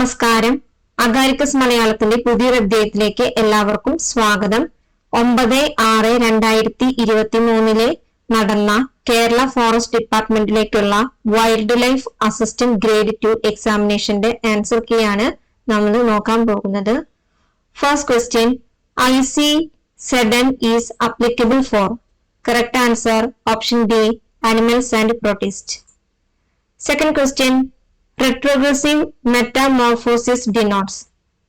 നമസ്കാരം. അഗാരിക്കസ് മലയാളത്തിന്റെ പുതിയൊരു അധ്യായത്തിലേക്ക് എല്ലാവർക്കും സ്വാഗതം. 9/6/2023 നടന്ന കേരള ഫോറസ്റ്റ് ഡിപ്പാർട്ട്മെന്റിലേക്കുള്ള വൈൽഡ് ലൈഫ് അസിസ്റ്റന്റ് ഗ്രേഡ് 2 എക്സാമിനേഷന്റെ ആൻസർ കീ ആണ് നമ്മൾ നോക്കാൻ പോകുന്നത്. First question, IC7 is applicable for. Correct answer option B, animals and protists. Second question, retrogressive metamorphosis denotes.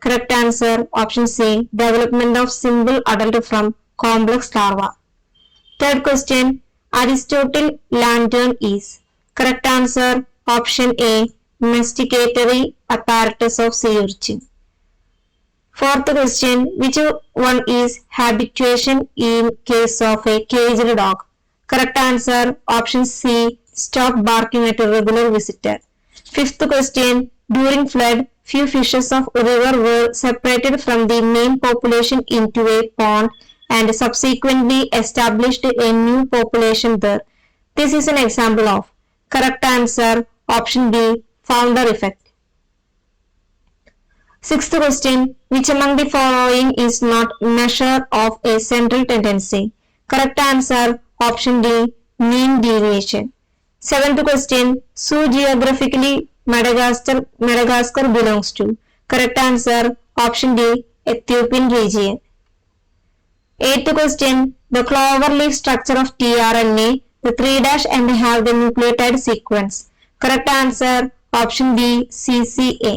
Correct answer option C, development of simple adult from complex larva. Third question, Aristotle lantern is. Correct answer option A, masticatory apparatus of sea urchin. Fourth question, which one is habituation in case of a caged dog? Correct answer option C, stop barking at a regular visitor. Fifth question, during flood, few fishes of river were separated from the main population into a pond and subsequently established a new population there. This is an example of. Correct answer option B, founder effect. Sixth question, which among the following is not measure of a central tendency? Correct answer option D, mean deviation. Seventh question, geographically Madagascar belongs to. Correct answer option D, Ethiopian region. Eighth question, the clover leaf structure of tRNA, the 3' and have the nucleotide sequence. Correct answer option B, CCA.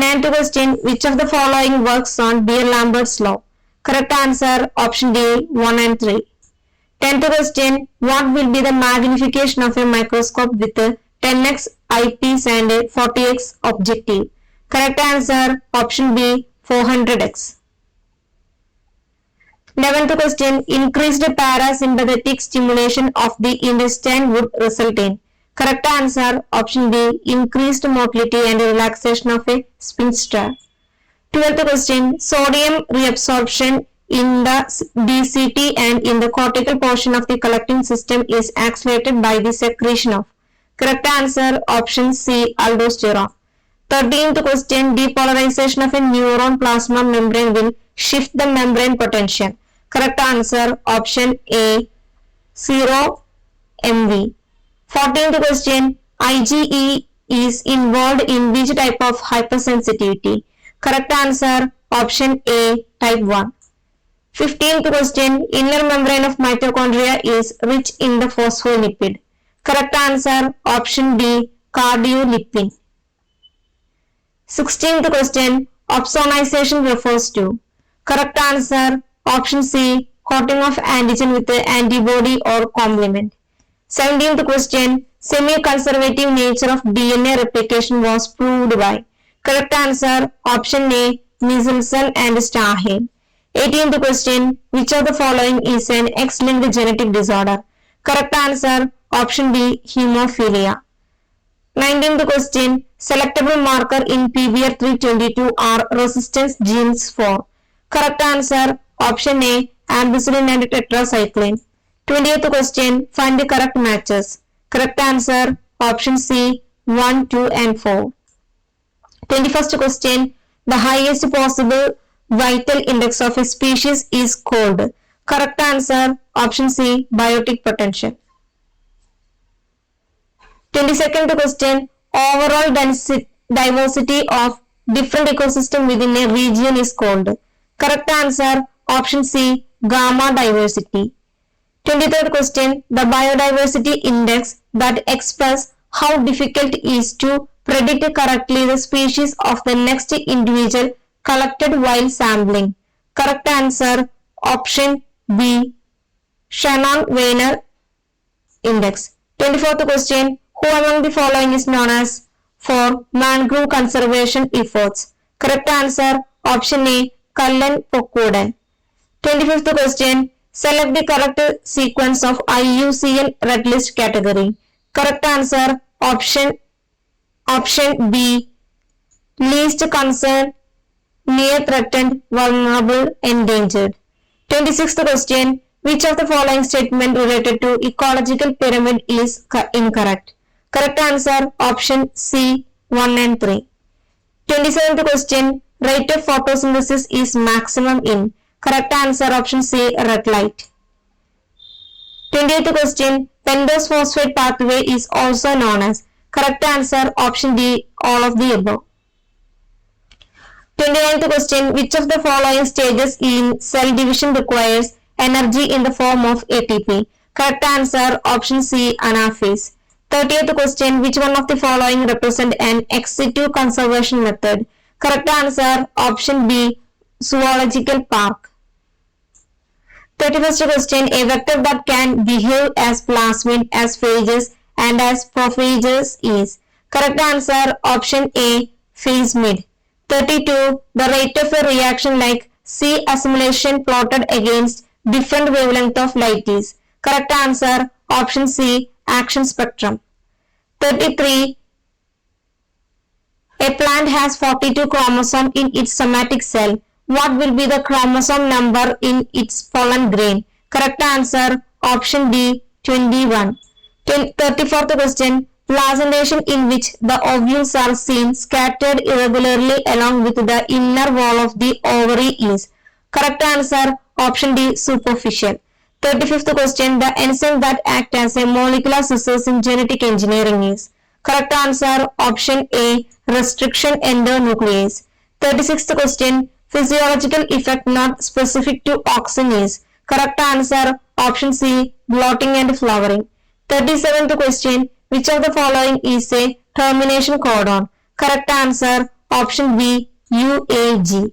Ninth question, which of the following works on Beer-Lambert's law? Correct answer option D, 1 and 3. 10th question, what will be the magnification of a microscope with 10x eyepiece and 40x objective? Correct answer option B, 400x. 11th question, increased parasympathetic stimulation of the intestine would result in. Correct answer option B, increased motility and relaxation of a sphincter. 12th question, sodium reabsorption in the DCT and in the cortical portion of the collecting system is accelerated by the secretion of. Correct answer option C, aldosterone. 13th question, depolarization of a neuron plasma membrane will shift the membrane potential. Correct answer option A, 0 MV. 14th question, IgE is involved in which type of hypersensitivity? Correct answer option A, type 1. 15th question, inner membrane of mitochondria is rich in the phospholipid. Correct answer option B, cardiolipin. 16th question, opsonization refers to. Correct answer option C, coating of antigen with the antibody or complement. 17th question, semi-conservative nature of DNA replication was proved by. Correct answer option A, Nielsen and Starheim. 18th question, which of the following is an X-linked genetic disorder? Correct answer option B, hemophilia. 19th question, selectable marker in PBR322 are resistance genes for. Correct answer option A, ampicillin and tetracycline. 20th question, find the correct matches. Correct answer option C, 1, 2 and 4. 21st question, the highest possible vital index of a species is called. Correct answer option C, biotic potential. 22nd question, overall diversity of different ecosystem within a region is called. Correct answer option C, gamma diversity. 23rd question, the biodiversity index that expresses how difficult it is to predict correctly the species of the next individual collected while sampling. Correct answer option B, Shannon-Weiner index. 24th question, who among the following is known as for mangrove conservation efforts? Correct answer option A, Cullen Pokuden. 25th question, select the correct sequence of IUCN Red List category. Correct answer option B, least concern, near threatened, vulnerable, endangered. 26th question, which of the following statement related to ecological pyramid is incorrect? Correct answer option C, 1 and 3. 27th question. Rate of photosynthesis is maximum in. Correct answer option C, red light. 20th question. Pentose phosphate pathway is also known as. Correct answer option D, all of the above. 29th question. Which of the following stages in cell division requires energy in the form of ATP? Correct answer option C, anaphase. 30th question. Which one of the following represent an ex situ conservation method? Correct answer option B, zoological park. 31st question. A vector that can behave as plasmid, as phages and as prophages is. Correct answer option A, plasmid. 32. The rate of a reaction like C assimilation plotted against different wavelength of light is. Correct answer option C, action spectrum. 33. A plant has 42 chromosomes in its somatic cell. What will be the chromosome number in its pollen grain? Correct answer option D, 21. 34th question. Placentation in which the ovules are seen scattered irregularly along with the inner wall of the ovary is. Correct answer option D, superficial. 35th question. The enzyme that acts as a molecular scissors in genetic engineering is. Correct answer option A, restriction endonuclease. 36th question. Physiological effect not specific to auxin is. Correct answer option C, blotting and flowering. 37th question. Which of the following is a termination codon? Correct answer option B, UAG.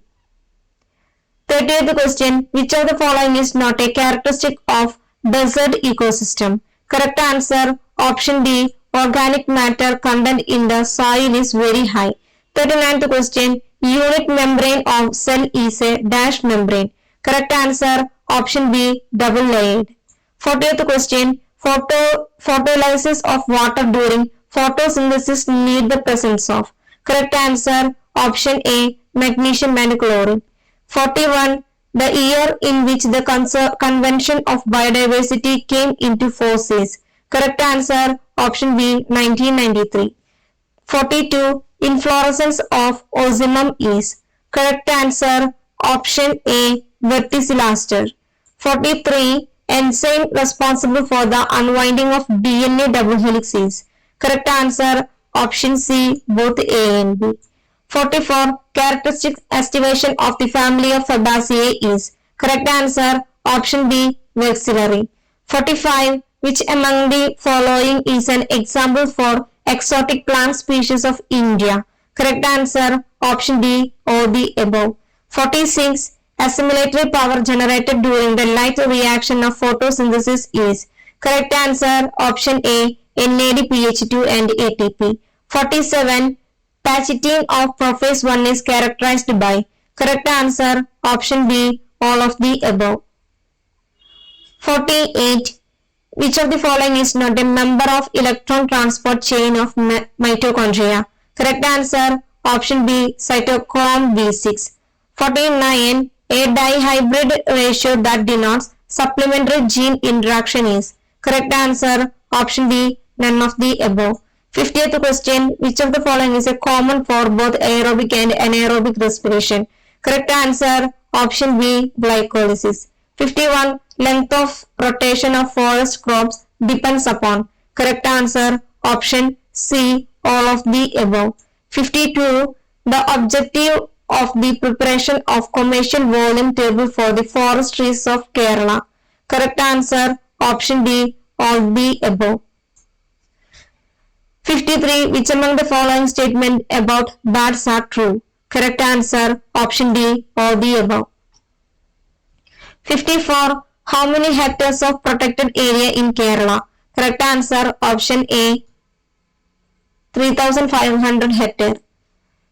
38th question. Which of the following is not a characteristic of desert ecosystem? Correct answer option D, organic matter content in the soil is very high. 39th question. Unit membrane of cell is a dash membrane. Correct answer option B, double layered. 40th question. Photolysis of water during photosynthesis need the presence of. Correct answer option A, magnesium and chlorine. 41. The year in which the Convention of Biodiversity came into force is. Correct answer option B, 1993. 42. Inflorescence of ocimum is. Correct answer option A, verticillaster. 43. Enzyme responsible for the unwinding of DNA double helix is. Correct answer option C, both A and B. 44. Characteristic estivation of the family of Fabaceae is. Correct answer option B, vexillary. 45. Which among the following is an example for exotic plant species of India? Correct answer option D, all the above. 46. Assimilatory power generated during the light reaction of photosynthesis is. Correct answer option A, NADPH2 and ATP. 47. Patching of prophase 1 is characterized by. Correct answer option B, all of the above. 48. Which of the following is not a member of electron transport chain of mitochondria? Correct answer option B, cytochrome B6. 49. A dihybrid ratio that denotes supplementary gene interaction is. Correct answer option D, none of the above. 50th question. Which of the following is a common for both aerobic and anaerobic respiration? Correct answer option B, glycolysis. 51. Length of rotation of forest crops depends upon. Correct answer option C, all of the above. 52. The objective of the preparation of commercial volume table for the forest trees of Kerala. Correct answer option D, all the above. 53. Which among the following statement about bats are true? Correct answer option D, all the above. 54. How many hectares of protected area in Kerala? Correct answer option A, 3,500 hectares.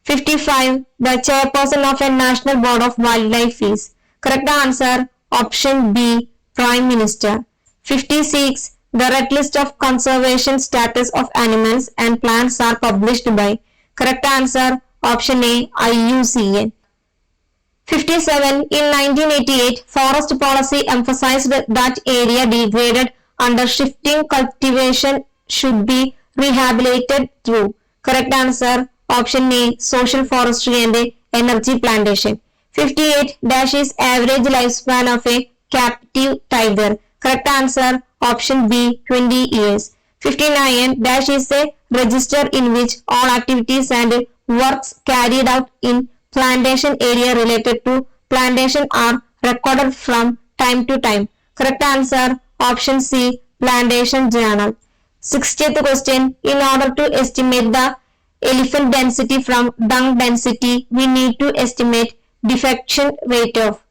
55. The chairperson of a national board of wildlife is. Correct answer option B, Prime Minister. 56. The red list of conservation status of animals and plants are published by. Correct answer option A, IUCN. 57. In 1988, forest policy emphasized that area degraded under shifting cultivation should be rehabilitated through. Correct answer Option A, social forestry and energy plantation. 58 dash is average lifespan of a captive tiger. Correct answer option B, 20 years. 59 dash is a register in which all activities and works carried out in plantation area related to plantation are recorded from time to time. Correct answer option C, plantation journal. 60th question. In order to estimate the elephant density from dung density, we need to estimate defecation rate of.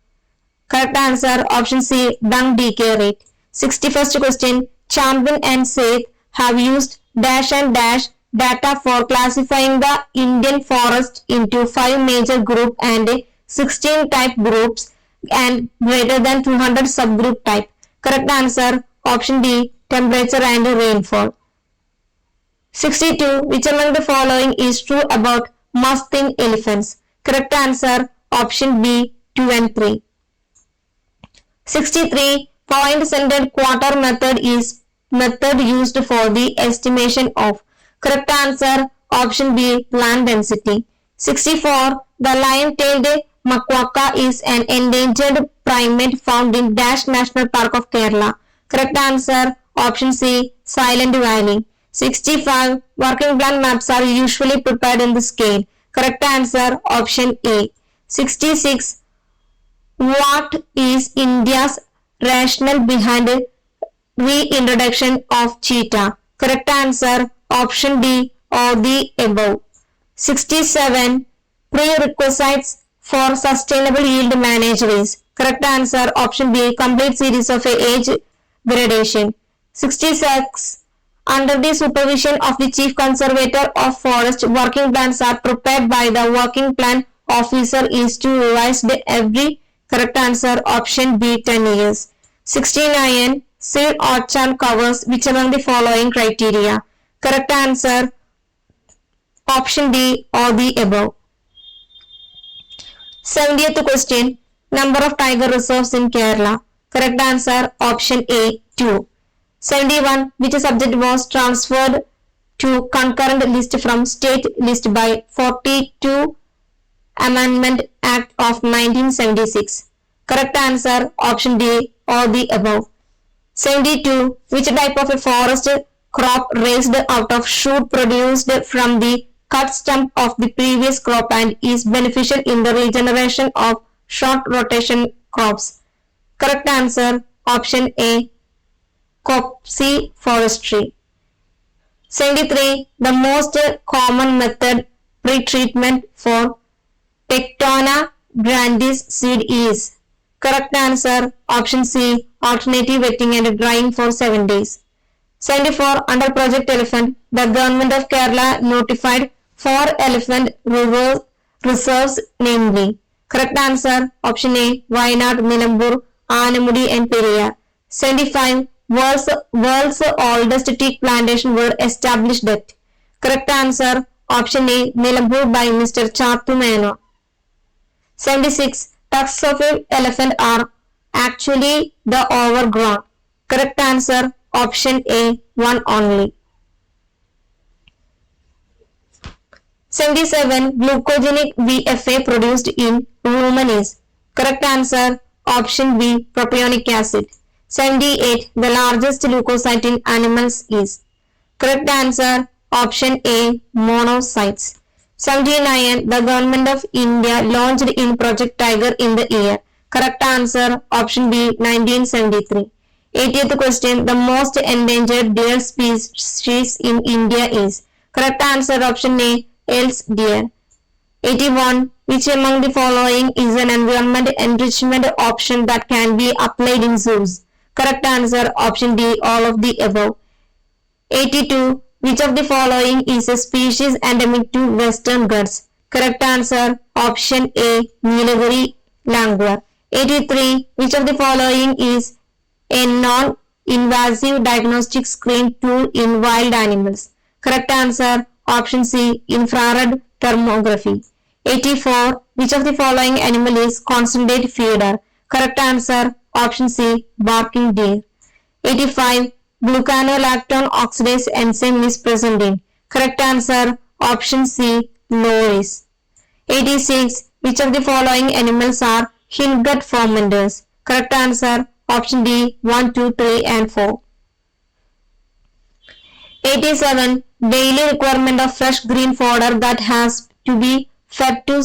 Correct answer option C, dung decay rate. 61st question. Champion and Seth have used dash and dash data for classifying the Indian forest into 5 major groups and 16 type groups and greater than 200 subgroup type. Correct answer option D, temperature and rainfall. 62. Which among the following is true about musth-in elephants? Correct answer option B, 2 and 3. 63. Point-centered quarter method is method used for the estimation of. Correct answer option B, plant density. 64. The lion-tailed macaque is an endangered primate found in Dash National Park of Kerala. Correct answer option C, Silent Valley. 65. Working plan maps are usually prepared in the scale. Correct answer option A. 66. What is India's rationale behind reintroduction of cheetah? Correct answer option D, all the above. 67. Prerequisites for sustainable yield management. Correct answer option B, complete series of age gradation. 66. Under the supervision of the Chief Conservator of Forest, working plans are prepared by the working plan officer is to revised every. Correct answer option B, 10 years. 69. Seed orchard covers which among the following criteria? Correct answer option D, all the above. 70th question. Number of tiger reserves in Kerala. Correct answer option A, 2. 71. Which subject was transferred to concurrent list from state list by 42 Amendment Act of 1976? Correct answer option D, all the above. 72. Which type of a forest crop raised out of shoot produced from the cut stump of the previous crop and is beneficial in the regeneration of short rotation crops? Correct answer option A, copse forestry. 73. The most common method pre-treatment for Tectona grandis seed is. Correct answer option C, alternative wetting and drying for 7 days. 74. Under Project Elephant, the government of Kerala notified 4 elephant reserves, namely. Correct answer option A, Wayanad, Nilambur, Anamudi and Periyar. 75. World's oldest teak plantation were established at. Correct answer option A, Nilambur by Mr. Chattu Menon. 76. Tusks of an elephant are actually the overgrown. Correct answer option A, 1 only. 77. Glucogenic VFA produced in rumen is. Correct answer option B, propionic acid. 78. The largest leukocyte in animals is. Correct answer option A, monocytes. 79. The government of India launched in Project Tiger in the year. Correct answer option B, 1973. 80th question. The most endangered deer species in India is. Correct answer option A, El's deer. 81. Which among the following is an environment enrichment option that can be applied in zoos? Correct answer option D, all of the above. 82. Which of the following is a species endemic to Western Ghats? Correct answer option A, Nilgiri langur. 83. Which of the following is a non-invasive diagnostic screen tool in wild animals? Correct answer option C, infrared thermography. 84. Which of the following animal is concentrate feeder? Correct answer option C, barking deer. 85. Glucanolactone oxidase enzyme is present in. Correct answer option C, loris. 86. Which of the following animals are hindgut fermenters? Correct answer option D 1, 2, 3 and 4. 87. Daily requirement of fresh green fodder that has to be fed to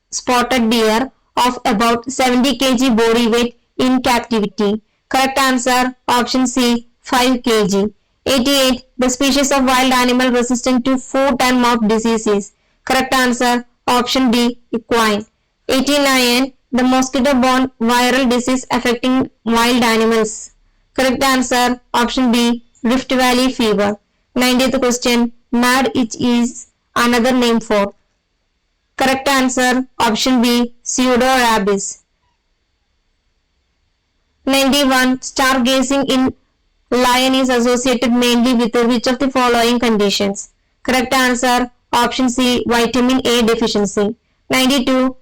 spotted deer of about 70 kg body weight in captivity. Correct answer option C 5 kg. 88. The species of wild animal resistant to foot and mouth diseases. Correct answer option D equine. 89. The mosquito-borne viral disease affecting wild animals. Correct answer option B Rift Valley fever. 90th question. Mad itch is another name for. Correct answer option B pseudo-rabies. 91. Stargazing in lion is associated mainly with which of the following conditions? Correct answer option C vitamin A deficiency. 92.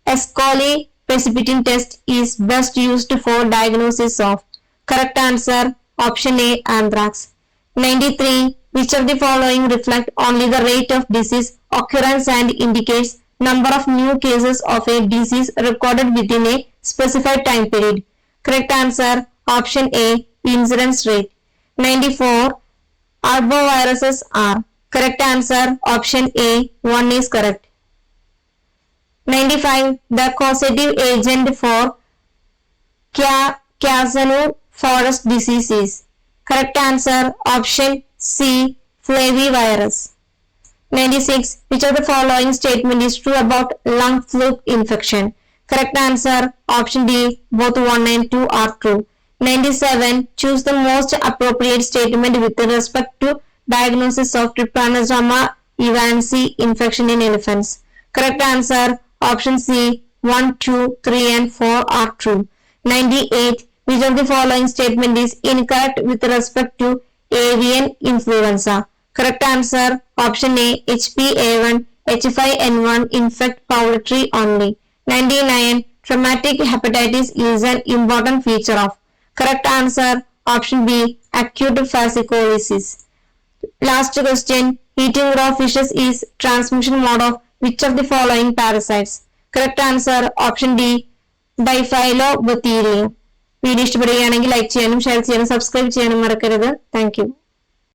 Escoli precipitin test is best used for diagnosis of. Correct answer option A anthrax. 93. Which of the following reflect only the rate of disease occurrence and indicates number of new cases of a disease recorded within a specified time period? Correct answer option A incidence rate. 94. Arboviruses are. Correct answer option A 1 is correct. 95. The causative agent for Cazeneuve forest disease is. Correct answer option C flavivirus. 96. Which of the following statement is true about lung fluke infection? Correct answer option D both 1 and 2 are true. 97. Choose the most appropriate statement with respect to diagnosis of Trypanosoma evansii infection in elephants. Correct answer option C 1, 2, 3 and 4 are true. 98. Which of the following statement is incorrect with respect to avian influenza? Correct answer option A HPA1 H5N1 infect poultry only. 99. Traumatic hepatitis is an important feature of. Correct answer option B acute fasciculosis. Last question. Eating raw fishes is transmission mode of which of the following parasites? Correct answer option D Diphylobacterium. Video ഇഷ്ടപ്പെടുകയാണെങ്കിൽ like ചെയ്യാനും share ചെയ്യാനും subscribe ചെയ്യാനും മറക്കരുത്. Thank you.